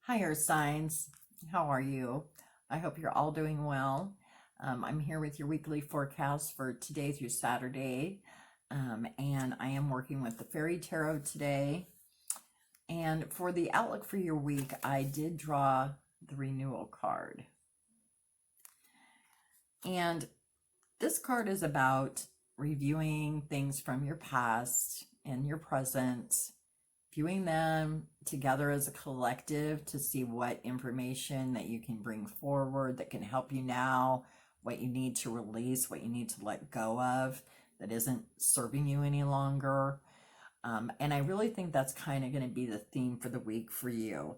Hi, Earth Signs. How are you? I hope you're all doing well. I'm here with your weekly forecast for today through Saturday. And I am working with the Fairy Tarot today. And for the outlook for your week, I did draw the renewal card. And this card is about reviewing things from your past and your present, viewing them together as a collective to see what information that you can bring forward that can help you now, what you need to release, what you need to let go of that isn't serving you any longer. And I really think that's kind of going to be the theme for the week for you,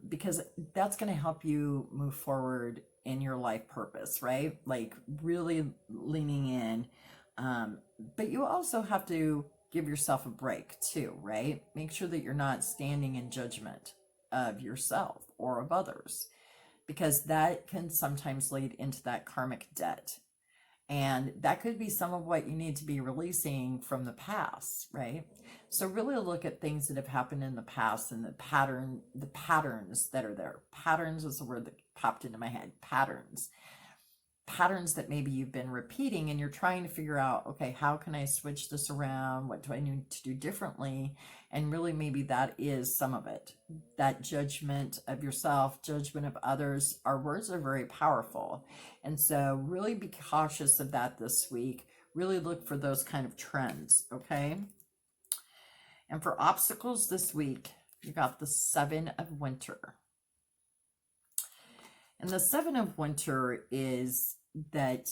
because that's going to help you move forward in your life purpose, right? Like really leaning in. But you also have to give yourself a break too, right? Make sure that you're not standing in judgment of yourself or of others, because that can sometimes lead into that karmic debt. And that could be some of what you need to be releasing from the past, right? So really look at things that have happened in the past and the patterns that are there. Patterns is the word that popped into my head. Patterns that maybe you've been repeating, and you're trying to figure out, okay, how can I switch this around? What do I need to do differently? And really maybe that is some of it. That judgment of yourself, judgment of others. Our words are very powerful. And so really be cautious of that this week. Really look for those kind of trends, okay? And for obstacles this week, you got the Seven of Winter. And the Seven of Winter is that,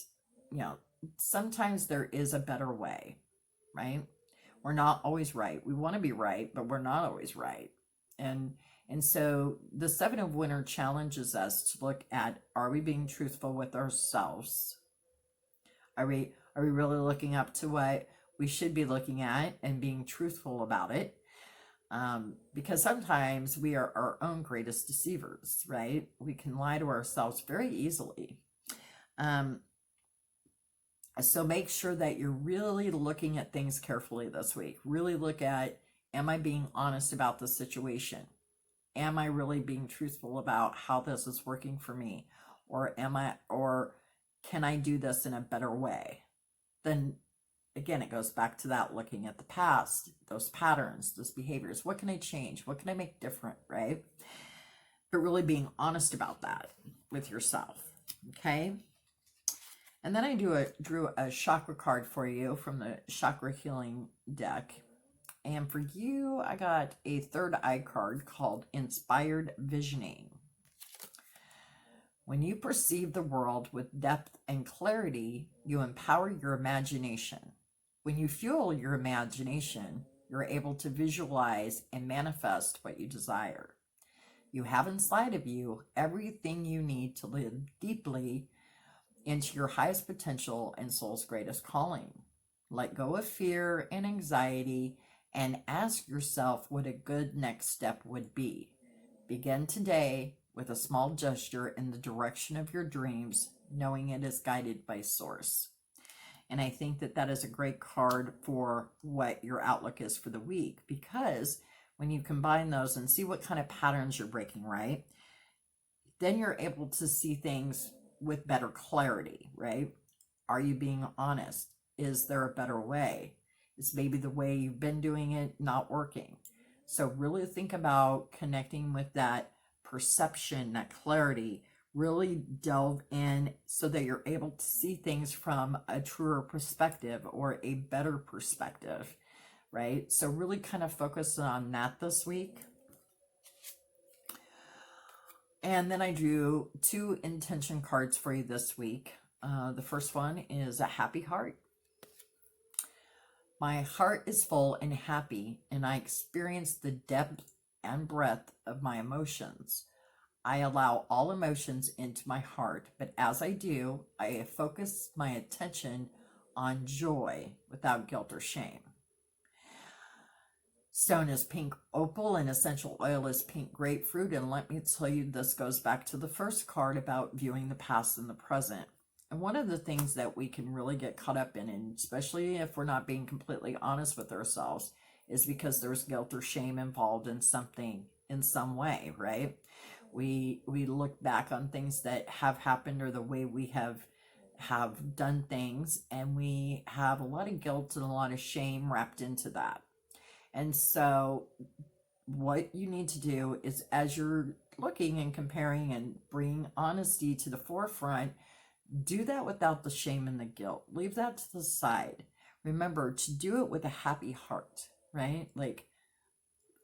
sometimes there is a better way, right? We're not always right. We want to be right, but we're not always right. And so the Seven of Winter challenges us to look at, are we being truthful with ourselves? Are we really looking up to what we should be looking at and being truthful about it? Because sometimes we are our own greatest deceivers, right? We can lie to ourselves very easily. So make sure that you're really looking at things carefully this week. Really look at, am I being honest about the situation? Am I really being truthful about how this is working for me? Or can I do this in a better way? Then again, it goes back to that, looking at the past, those patterns, those behaviors. What can I change? What can I make different, right? But really being honest about that with yourself, okay? And then I drew a chakra card for you from the Chakra Healing deck. And for you, I got a third eye card called Inspired Visioning. When you perceive the world with depth and clarity, you empower your imagination. When you fuel your imagination, you're able to visualize and manifest what you desire. You have inside of you everything you need to live deeply into your highest potential and soul's greatest calling. Let go of fear and anxiety and ask yourself what a good next step would be. Begin today with a small gesture in the direction of your dreams, knowing it is guided by Source. And I think that that is a great card for what your outlook is for the week, because when you combine those and see what kind of patterns you're breaking, right? Then you're able to see things with better clarity, right? Are you being honest? Is there a better way? Is maybe the way you've been doing it not working? So really think about connecting with that perception, that clarity. Really delve in so that you're able to see things from a truer perspective or a better perspective, right? So really kind of focus on that this week. And then I drew two intention cards for you this week. The first one is a happy heart. My heart is full and happy, and I experience the depth and breadth of my emotions. I allow all emotions into my heart, but as I do, I focus my attention on joy without guilt or shame. Stone is pink opal and essential oil is pink grapefruit. And let me tell you, this goes back to the first card about viewing the past and the present. And one of the things that we can really get caught up in, and especially if we're not being completely honest with ourselves, is because there's guilt or shame involved in something in some way, right? We look back on things that have happened or the way we have done things, and we have a lot of guilt and a lot of shame wrapped into that. And so what you need to do is, as you're looking and comparing and bringing honesty to the forefront, do that without the shame and the guilt. Leave that to the side. Remember to do it with a happy heart, right? Like,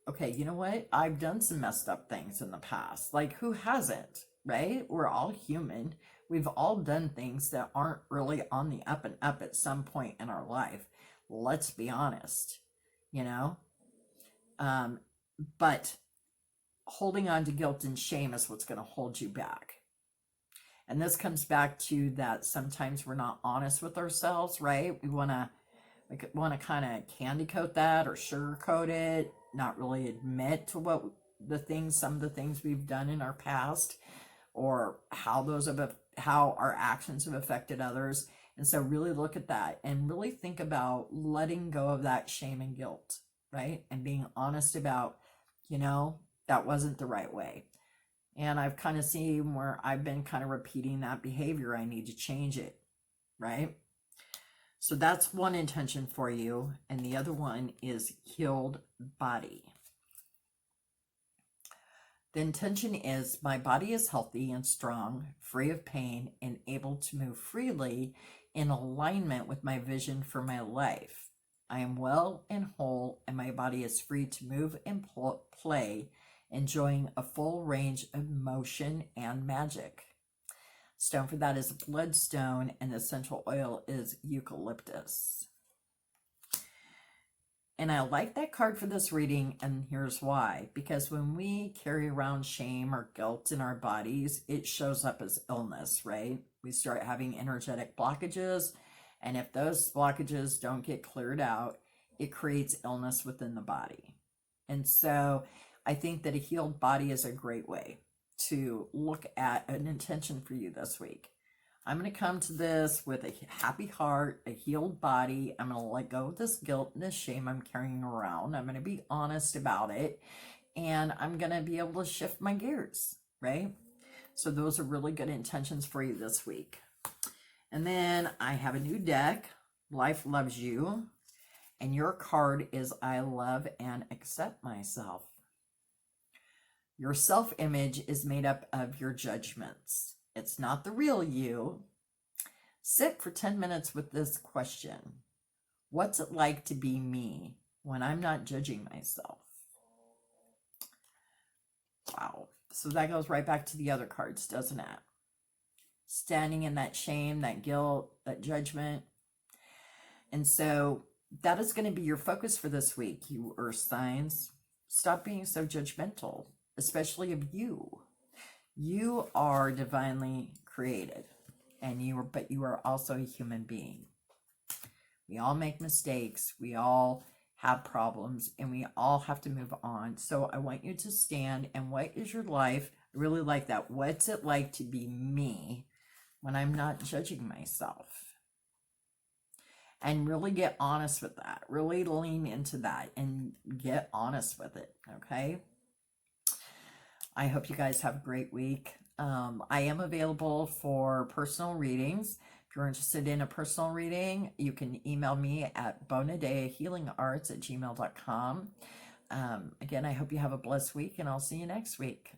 okay, you know what? I've done some messed up things in the past. Like, who hasn't, right? We're all human. We've all done things that aren't really on the up and up at some point in our life. Let's be honest, you know? But holding on to guilt and shame is what's going to hold you back. And this comes back to that sometimes we're not honest with ourselves, right? We want to kind of candy coat that or sugarcoat it, not really admit to what some of the things we've done in our past, or how our actions have affected others. And so really look at that and really think about letting go of that shame and guilt, right? And being honest about, that wasn't the right way. And I've kind of seen where I've been kind of repeating that behavior. I need to change it, right? So that's one intention for you. And the other one is healed body. The intention is my body is healthy and strong, free of pain, and able to move freely in alignment with my vision for my life. I am well and whole, and my body is free to move and play, enjoying a full range of motion and magic. Stone for that is bloodstone, and the essential oil is eucalyptus. And I like that card for this reading, and here's why. Because when we carry around shame or guilt in our bodies, it shows up as illness, right? We start having energetic blockages, and if those blockages don't get cleared out, it creates illness within the body. And so I think that a healed body is a great way to look at an intention for you this week. I'm going to come to this with a happy heart, a healed body. I'm going to let go of this guilt and this shame I'm carrying around. I'm going to be honest about it, and I'm going to be able to shift my gears, right? So those are really good intentions for you this week. And then I have a new deck, Life Loves You, and your card is I love and accept myself. Your self-image is made up of your judgments. It's not the real you. Sit for 10 minutes with this question. What's it like to be me when I'm not judging myself? Wow. So that goes right back to the other cards, doesn't it? Standing in that shame, that guilt, that judgment. And so that is going to be your focus for this week, you earth signs. Stop being so judgmental, especially of you. You are divinely created, and you are also a human being. We all make mistakes. We all have problems, and we all have to move on. So I want you to stand, and what is your life? I really like that. What's it like to be me when I'm not judging myself? And really get honest with that. Really lean into that and get honest with it, okay? I hope you guys have a great week. I am available for personal readings. If you're interested in a personal reading, you can email me at bonadeahealingarts@gmail.com. Again, I hope you have a blessed week, and I'll see you next week.